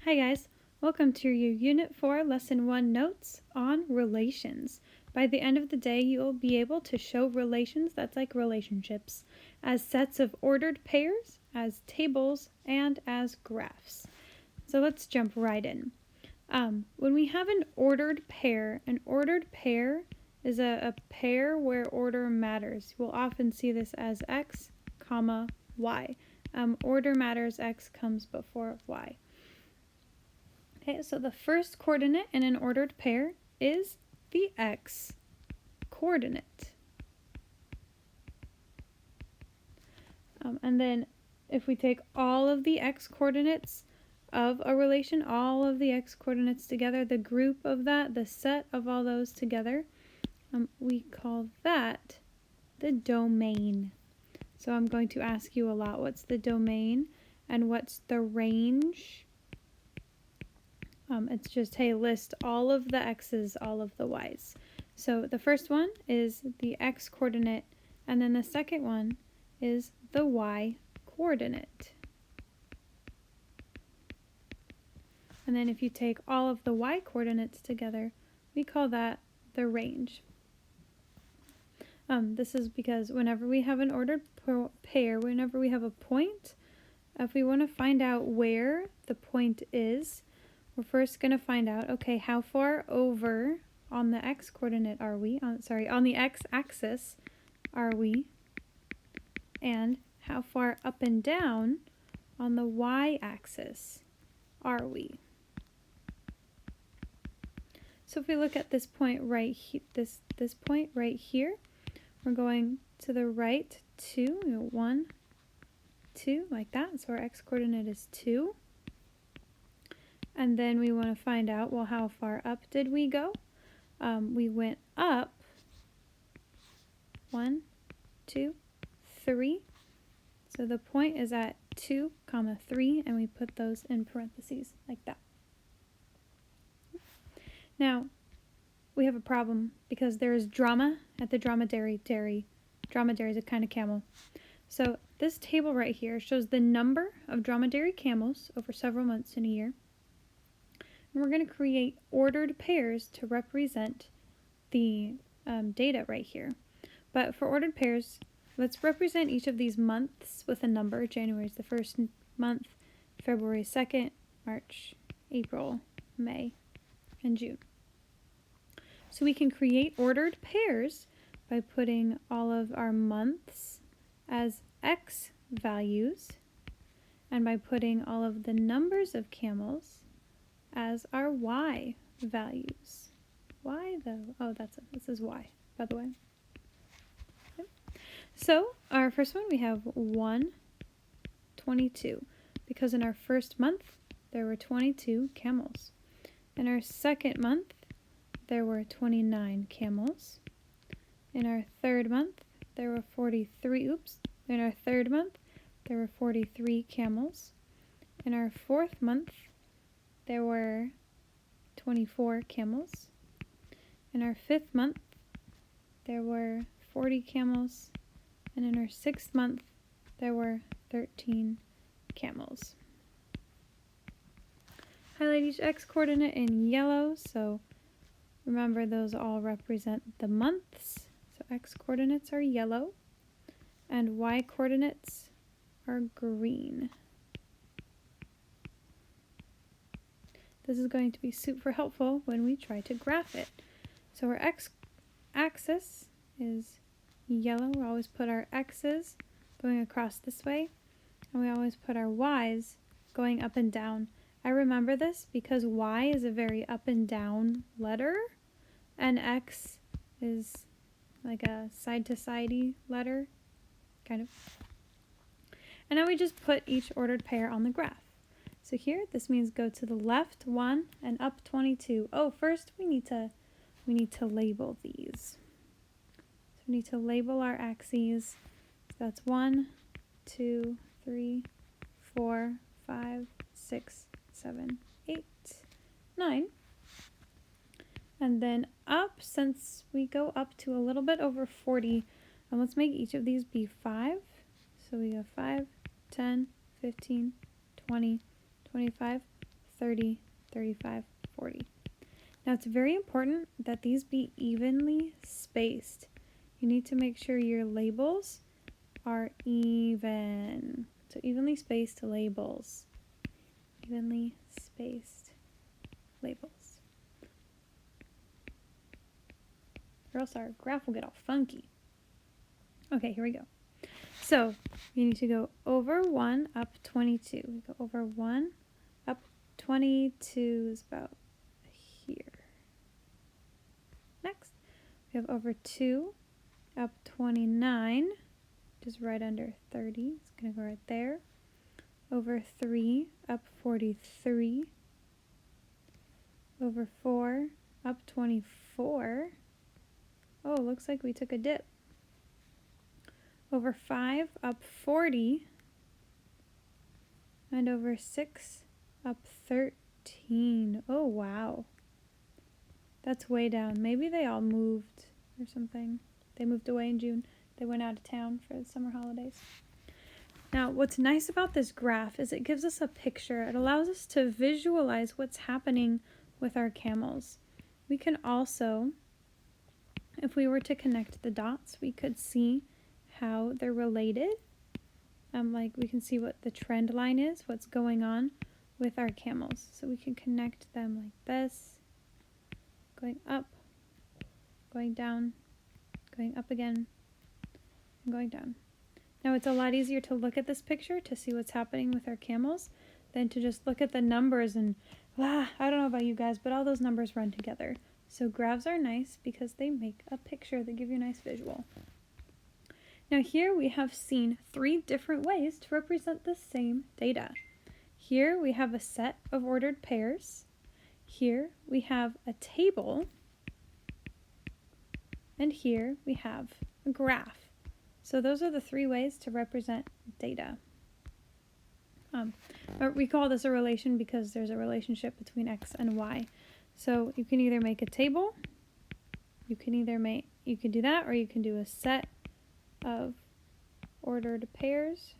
Hi guys, welcome to your Unit 4 Lesson 1 notes on relations. By the end of the day, you will be able to show relations, that's like relationships, as sets of ordered pairs, as tables, and as graphs. So let's jump right in. When we have an ordered pair is a pair where order matters. We'll often see this as x, comma, y. Order matters, x comes before y. Okay, so the first coordinate in an ordered pair is the x coordinate. And then if we take all of the x coordinates of a relation, all of the x coordinates together, the group of that, the set of all those together, we call that the domain. So I'm going to ask you a lot, what's the domain and what's the range? It's just, hey, list all of the x's, all of the y's. So the first one is the x coordinate, and then the second one is the y coordinate. And then if you take all of the y coordinates together, we call that the range. This is because whenever we have an ordered pair, whenever we have a point, if we want to find out where the point is, we're first going to find out, okay, how far over on the x coordinate are we? On the x-axis are we? And how far up and down on the y-axis are we? So if we look at this point right here, this point right here, we're going to the right 2, 1, 2, like that. So our x coordinate is 2. And then we want to find out, well, how far up did we go? We went up 1, 2, 3. So the point is at 2, 3, and we put those in parentheses like that. Now, we have a problem because there is drama at the dromedary. Dromedary is a kind of camel. So this table right here shows the number of dromedary camels over several months in a year. And we're going to create ordered pairs to represent the data right here. But for ordered pairs, let's represent each of these months with a number. January is the first month, February 2nd, March, April, May, and June. So we can create ordered pairs by putting all of our months as x values and by putting all of the numbers of camels as our y values. Why though? Oh, this is y, by the way. Okay. So our first one, we have 122, because in our first month there were 22 camels. In our second month there were 29 camels. In our third month there were 43. In our third month there were 43 camels. In our fourth month there were 24 camels. In our fifth month, there were 40 camels. And in our sixth month, there were 13 camels. Highlight each x coordinate in yellow, so remember those all represent the months. So x coordinates are yellow, and y coordinates are green. This is going to be super helpful when we try to graph it. So our x-axis is yellow. We always put our x's going across this way, and we always put our y's going up and down. I remember this because y is a very up and down letter, and x is like a side-to-sidey letter, kind of. And now we just put each ordered pair on the graph. So here, this means go to the left 1 and up 22. Oh, first we need to label these. So we need to label our axes. So that's 1, 2, 3, 4, 5, 6, 7, 8, 9. And then up, since we go up to a little bit over 40, and let's make each of these be 5. So we have 5, 10, 15, 20, 25, 30, 35, 40. Now it's very important that these be evenly spaced. You need to make sure your labels are even. So evenly spaced labels. Evenly spaced labels. Or else our graph will get all funky. Okay, here we go. So you need to go over 1 up 22. We go over 1 up 22 is about here. Next, we have over 2 up 29, just right under 30. It's going to go right there. Over 3 up 43. Over 4 up 24. Oh, looks like we took a dip. Over 5 up 40. And over 6 up 13. Oh, wow. That's way down. Maybe they all moved or something. They moved away in June. They went out of town for the summer holidays. Now, what's nice about this graph is it gives us a picture. It allows us to visualize what's happening with our camels. We can also, if we were to connect the dots, we could see how they're related. Like we can see what the trend line is, what's going on with our camels. So we can connect them like this, going up, going down, going up again, and going down. Now it's a lot easier to look at this picture to see what's happening with our camels than to just look at the numbers and, I don't know about you guys, but all those numbers run together. So graphs are nice because they make a picture. They give you a nice visual. Now here we have seen 3 different ways to represent the same data. Here we have a set of ordered pairs. Here we have a table. And here we have a graph. So those are the 3 ways to represent data. We call this a relation because there's a relationship between x and y. So you can either make a table, you can do that, or you can do a set of ordered pairs,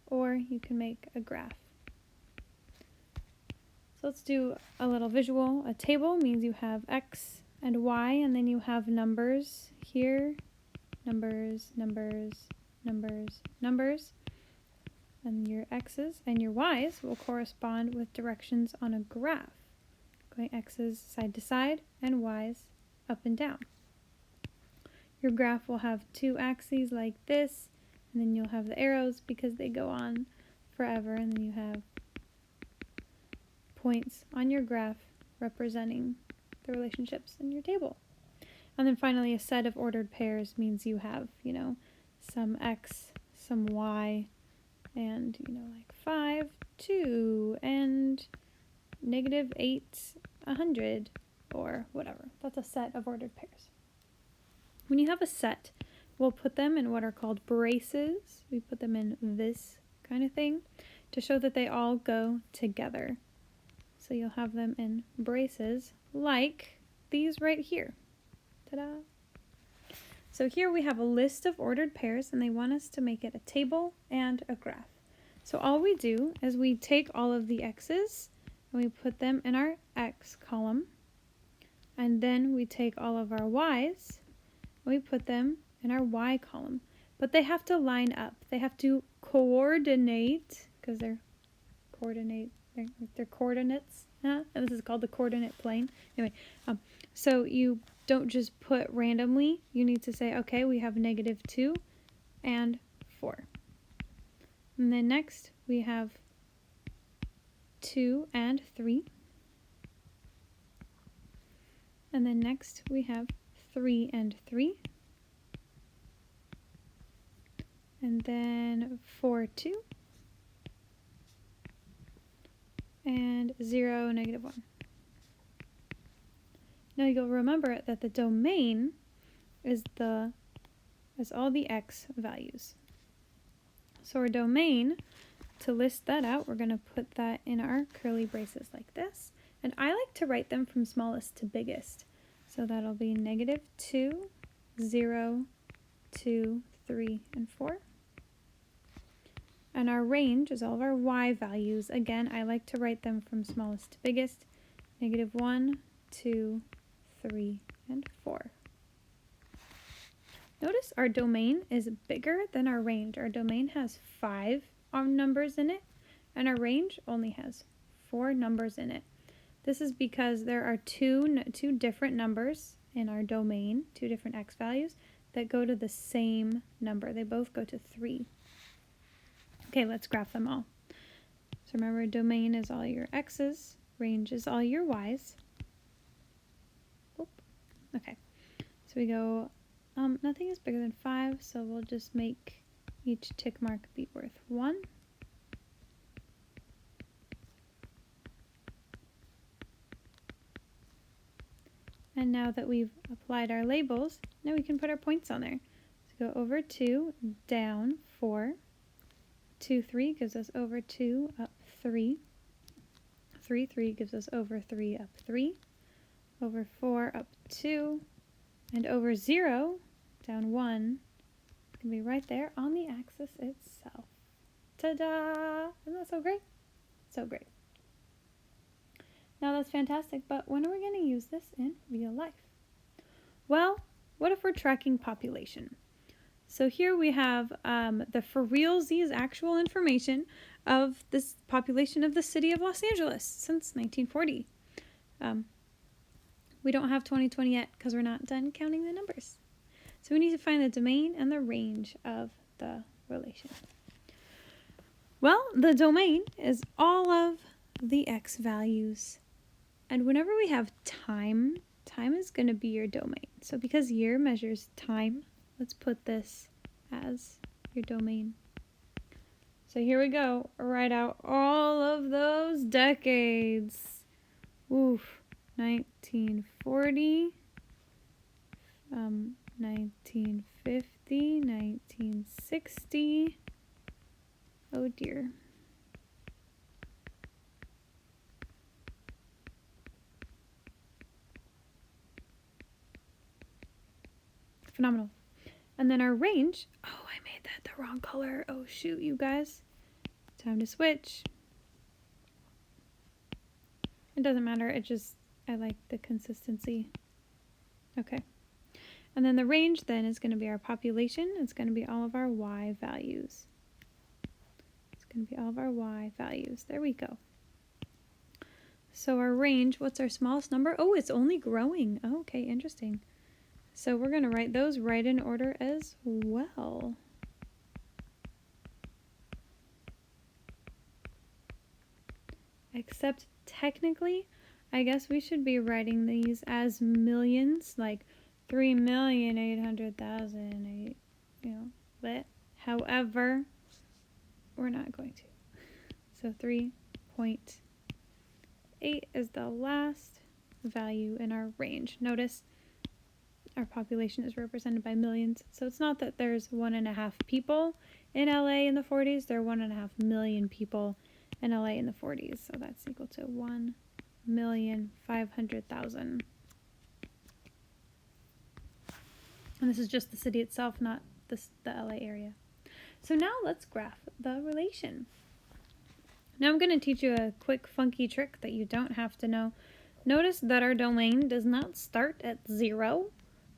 or you can make a graph. So let's do a little visual. A table means you have x and y, and then you have numbers here, numbers, numbers, numbers, numbers. And your x's and your y's will correspond with directions on a graph, going x's side to side and y's up and down. Your graph will have 2 axes like this, and then you'll have the arrows because they go on forever, and then you have points on your graph representing the relationships in your table. And then finally, a set of ordered pairs means you have, some x, some y, and, like 5, 2, and -8, 100, or whatever. That's a set of ordered pairs. When you have a set, we'll put them in what are called braces. We put them in this kind of thing to show that they all go together. So you'll have them in braces like these right here. Ta-da! So here we have a list of ordered pairs, and they want us to make it a table and a graph. So all we do is we take all of the x's and we put them in our x column, and then we take all of our y's and we put them in our y column. But they have to line up. They have to coordinate, because they're coordinates. And this is called the coordinate plane. Anyway, so you don't just put randomly. You need to say, okay, we have -2 and 4. And then next we have 2 and 3. And then next we have 3 and 3. And then 4, 2. And 0, -1. Now you'll remember that the domain is all the x values. So our domain, to list that out, we're going to put that in our curly braces like this. And I like to write them from smallest to biggest. So that'll be -2, 0, 2, 3, and 4. And our range is all of our y values. Again, I like to write them from smallest to biggest. -1, 2, 3, and 4. Notice our domain is bigger than our range. Our domain has 5 numbers in it, and our range only has 4 numbers in it. This is because there are two different numbers in our domain, 2 different x values, that go to the same number. They both go to 3. Okay, let's graph them all. So remember, domain is all your x's, range is all your y's. Oop. Okay, so we go, nothing is bigger than 5, so we'll just make each tick mark be worth 1. And now that we've applied our labels, now we can put our points on there. So go over 2, down 4, 2, 3 gives us over 2, up 3, 3, 3 gives us over 3, up 3, over 4, up 2, and over 0, down 1, can be right there on the axis itself. Ta-da! Isn't that so great? So great. Now that's fantastic, but when are we going to use this in real life? Well, what if we're tracking population? So here we have the for realsies actual information of this population of the city of Los Angeles since 1940. We don't have 2020 yet because we're not done counting the numbers. So we need to find the domain and the range of the relation. Well, the domain is all of the x values. And whenever we have time, time is going to be your domain. So because year measures time, let's put this as your domain. So here we go. Write out all of those decades. Oof. 1940, 1950, 1960. Oh dear. Phenomenal. And then our range, oh, I made that the wrong color. Oh shoot, you guys. Time to switch. It doesn't matter, I like the consistency. Okay. And then the range then is going to be our population. It's going to be all of our y values. It's going to be all of our y values. There we go. So our range, what's our smallest number? Oh, it's only growing. Oh, okay, interesting. So we're going to write those right in order as well. Except technically, I guess we should be writing these as millions, like 3,800,000, but however, we're not going to. So 3.8 is the last value in our range. Notice our population is represented by millions. So it's not that there's 1.5 people in LA in the 40s, there are 1.5 million people in LA in the 40s. So that's equal to 1,500,000. And this is just the city itself, not the LA area. So now let's graph the relation. Now I'm going to teach you a quick funky trick that you don't have to know. Notice that our domain does not start at 0.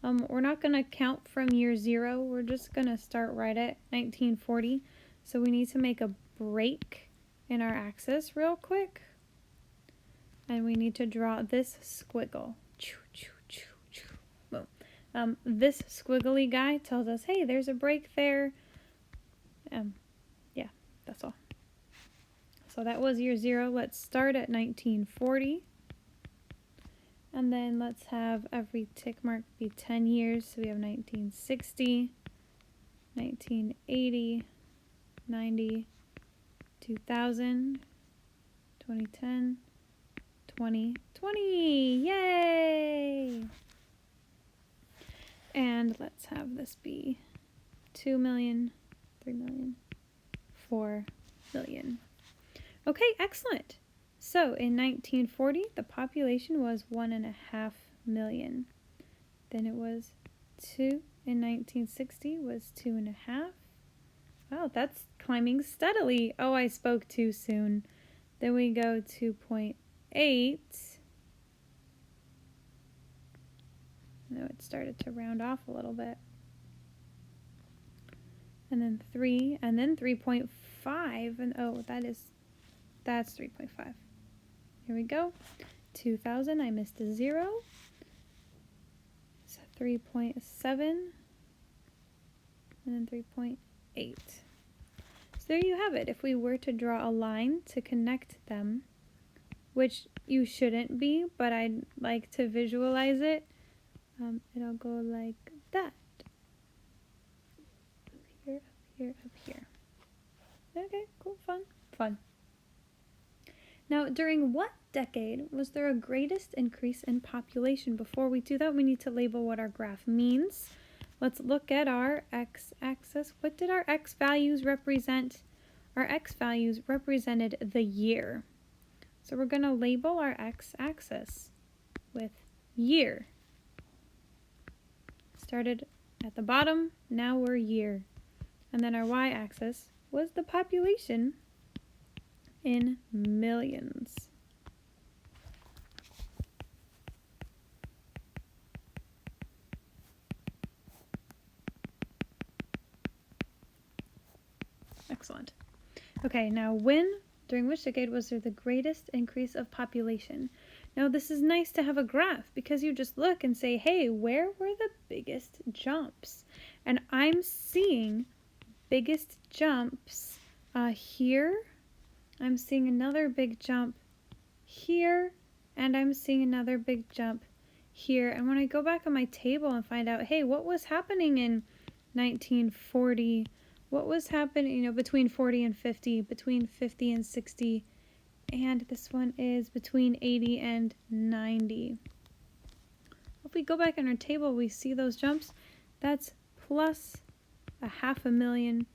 We're not going to count from year 0. We're just going to start right at 1940. So we need to make a break in our axis real quick. And we need to draw this squiggle. Boom. This squiggly guy tells us, hey, there's a break there. Yeah, that's all. So that was year 0. Let's start at 1940. And then let's have every tick mark be 10 years. So we have 1960, 1980, 90, 2000, 2010, 2020. Yay! And let's have this be 2 million, 3 million, 4 million. Okay, excellent. So in 1940, the population was 1.5 million. Then it was 2 in 1960 was 2.5. Wow, that's climbing steadily. Oh, I spoke too soon. Then we go to 0.8. No, it started to round off a little bit. And then 3, and then 3.5, and oh, that's 3.5. Here we go. 2000, I missed a 0. So 3.7, and then 3.8. So there you have it. If we were to draw a line to connect them, which you shouldn't be, but I'd like to visualize it, it'll go like that. Up here, up here, up here. Okay, cool, fun. Now, during what decade was there a greatest increase in population? Before we do that, we need to label what our graph means. Let's look at our x-axis. What did our x values represent? Our x values represented the year. So we're going to label our x-axis with year. Started at the bottom, now we're year. And then our y-axis was the population in millions. Excellent. Okay, now during which decade was there the greatest increase of population? Now this is nice to have a graph because you just look and say, hey, where were the biggest jumps? And I'm seeing biggest jumps here. I'm seeing another big jump here, and I'm seeing another big jump here. And when I go back on my table and find out, hey, what was happening in 1940? What was happening, between 40 and 50, between 50 and 60, and this one is between 80 and 90. If we go back on our table, we see those jumps. That's plus 500,000,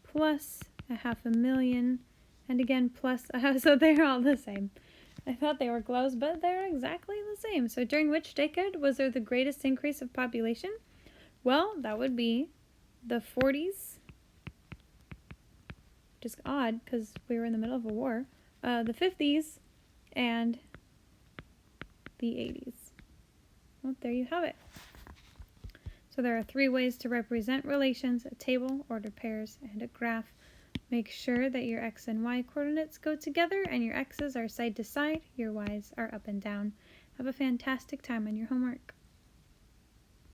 plus 500,000, and again plus so they're all the same. I thought they were close, but they're exactly the same. So during which decade was there the greatest increase of population? Well, that would be the 40s, which is odd because we were in the middle of a war, the 50s, and the 80s. Well, there you have it. So there are 3 ways to represent relations: a table, ordered pairs, and a graph. Make sure that your x and y coordinates go together and your x's are side to side, your y's are up and down. Have a fantastic time on your homework.